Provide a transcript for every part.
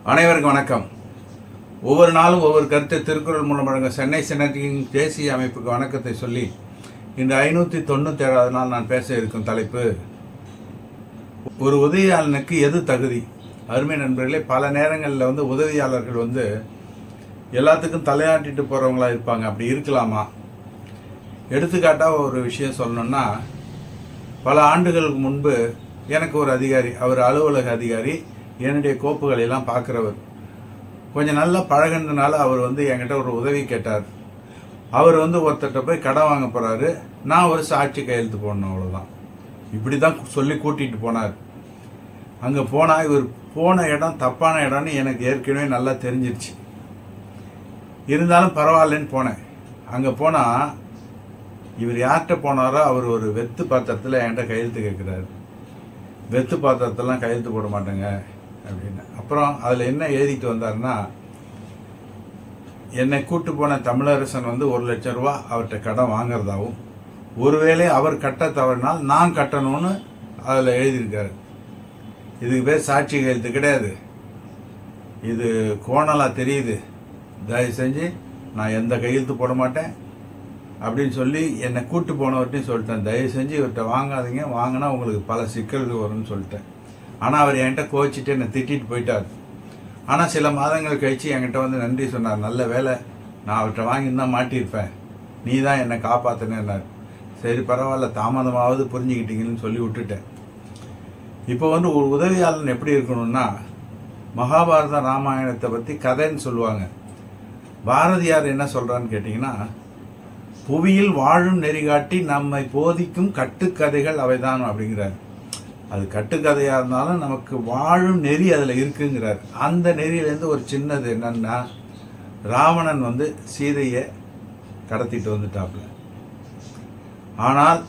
அனைவருக்கும் வணக்கம். ஒவ்வொரு நாளும் ஒவ்வொரு கருத்தை திருக்குறள் மூலம் வழங்க சென்னை செனட்டின் தேசிய அமைப்புக்கு வணக்கத்தை சொல்லி இந்த 597வது நாள் நான் பேச இருக்கும் தலைப்பு, ஒரு உதவியாளனுக்கு எது தகுதி. அருமை நண்பர்களே, பல நேரங்களில் உதவியாளர்கள் எல்லாத்துக்கும் தலையாட்டிட்டு போகிறவங்களா இருப்பாங்க. அப்படி இருக்கலாமா? எடுத்துக்காட்டாக ஒரு விஷயம் சொல்லணும்னா, பல ஆண்டுகளுக்கு முன்பு எனக்கு ஒரு அதிகாரி, அவர் அலுவலக அதிகாரி, என்னுடைய கோப்புகளை எல்லாம் பார்க்குறவர், கொஞ்சம் நல்லா பழகினதுனால அவர் என்கிட்ட ஒரு உதவி கேட்டார். அவர் ஒருத்தர்கிட்ட போய் கடன் வாங்க போகிறாரு. நான் ஒரு சாட்சி கையெழுத்து போடணும், அவ்வளோதான். இப்படி தான் சொல்லி கூட்டிகிட்டு போனார். அங்கே போனால் இவர் போன இடம் தப்பான இடம்னு எனக்கு ஏற்கனவே நல்லா தெரிஞ்சிருச்சு. இருந்தாலும் பரவாயில்லன்னு போனேன். அங்கே போனால் இவர் யார்கிட்ட போனாரோ அவர் ஒரு வெத்து பாத்திரத்தில் என்கிட்ட கையெழுத்து கேட்குறாரு. வெத்து பாத்திரத்தெல்லாம் கையெழுத்து போட மாட்டேங்க அப்படின்னு. அப்புறம் அதில் என்ன எழுதிட்டு வந்தாருன்னா, என்னை கூட்டு போன தமிழரசன் 1,00,000 ரூபா அவர்கிட்ட கடன் வாங்கிறதாவும், ஒருவேளை அவர் கட்ட தவறினால் நான் கட்டணும்னு அதில் எழுதியிருக்காரு. இதுக்கு பேர் சாட்சி கையெழுத்து கிடையாது, இது கோணலாக தெரியுது. தயவு செஞ்சு நான் எந்த கையெழுத்து போட மாட்டேன் அப்படின்னு சொல்லி என்னை கூட்டு போனவர்கிட்டையும் சொல்லிட்டேன். தயவு செஞ்சு இவர்கிட்ட வாங்காதீங்க, வாங்கினா உங்களுக்கு பல சிக்கல்கள் வரும்னு சொல்லிட்டேன். ஆனால் அவர் என்கிட்ட கோச்சிட்டு என்னை திட்டிட்டு போயிட்டார். ஆனால் சில மாதங்கள் கழித்து என்கிட்ட நன்றி சொன்னார். நல்ல வேலை, நான் அவர்கிட்ட வாங்கியிருந்தா மாட்டியிருப்பேன், நீ தான் என்னை காப்பாற்றினார். சரி பரவாயில்ல, தாமதமாவது புரிஞ்சுக்கிட்டீங்கன்னு சொல்லி விட்டுட்டேன். இப்போ ஒரு உதவியாளன் எப்படி இருக்கணும்னா, மகாபாரத ராமாயணத்தை பற்றி கதைன்னு சொல்லுவாங்க. பாரதியார் என்ன சொல்கிறான்னு கேட்டிங்கன்னா, புவியில் வாழும் நெறிகாட்டி நம்மை போதிக்கும் கட்டுக்கதைகள் அவைதான் அப்படிங்கிறார். அது கட்டுக்கதையாக இருந்தாலும் நமக்கு வாழும் நெறி அதில் இருக்குங்கிறார். அந்த நெறியிலேருந்து ஒரு சின்னது என்னன்னா, ராவணன் சீதையை கடத்திட்டு வந்துட்டாப்புல. ஆனால்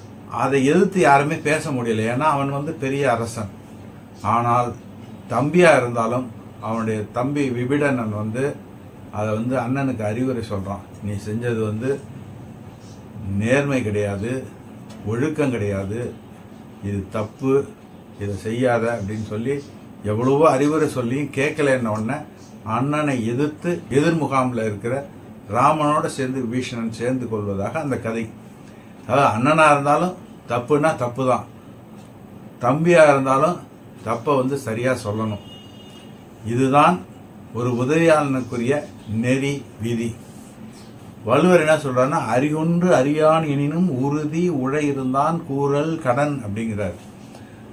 அதை எதிர்த்து யாருமே பேச முடியலை, ஏன்னா அவன் பெரிய அரசன். ஆனால் தம்பியாக இருந்தாலும் அவனுடைய தம்பி விபிடனன் அதை அண்ணனுக்கு அறிவுரை சொல்கிறான். நீ செஞ்சது நேர்மை கிடையாது, ஒழுக்கம் கிடையாது, இது தப்பு, இதை செய்யாத அப்படின்னு சொல்லி எவ்வளவோ அறிவுரை சொல்லியும் கேட்கலன்ன உடனே அண்ணனை எதிர்த்து எதிர்முகாமில் இருக்கிற ராமனோட சேர்ந்து விபீஷணன் சேர்ந்து கொள்வதாக அந்த கதை. அதாவது அண்ணனாக இருந்தாலும் தப்புன்னா தப்பு தான், தம்பியாக இருந்தாலும் தப்பை சரியாக சொல்லணும். இதுதான் ஒரு உதவியாளனுக்குரிய நெறி விதி. வள்ளுவர் என்ன சொல்றாருன்னா, அறிகொன்று அறியான் எனினும் உறுதி உழை இருந்தான் கூறல் கடன் அப்படிங்கிறார்.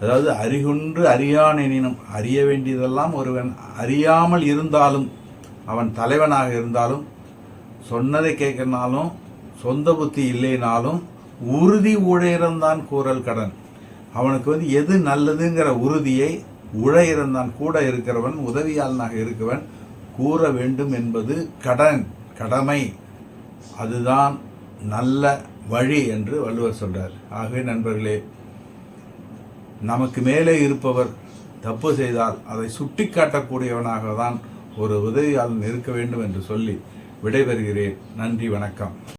அதாவது அறிகொன்று அறியான் எனினும், அறிய வேண்டியதெல்லாம் ஒருவன் அறியாமல் இருந்தாலும், அவன் தலைவனாக இருந்தாலும், சொன்னதை கேட்கனாலும், சொந்த புத்தி இல்லைனாலும், உறுதி உழையிறந்தான் கூறல் கடன். அவனுக்கு எது நல்லதுங்கிற உறுதியை உழையிறந்தான் கூட இருக்கிறவன், உதவியாளனாக இருக்கவன் கூற வேண்டும் என்பது கடன், கடமை. அதுதான் நல்ல வழி என்று வள்ளுவர் சொல்றார். ஆகவே நண்பர்களே, நமக்கு மேலே இருப்பவர் தப்பு செய்தால் அதை சுட்டி காட்டக்கூடியவனாக தான் ஒரு உதவியாளன் இருக்க வேண்டும் என்று சொல்லி விடைபெறுகிறேன். நன்றி, வணக்கம்.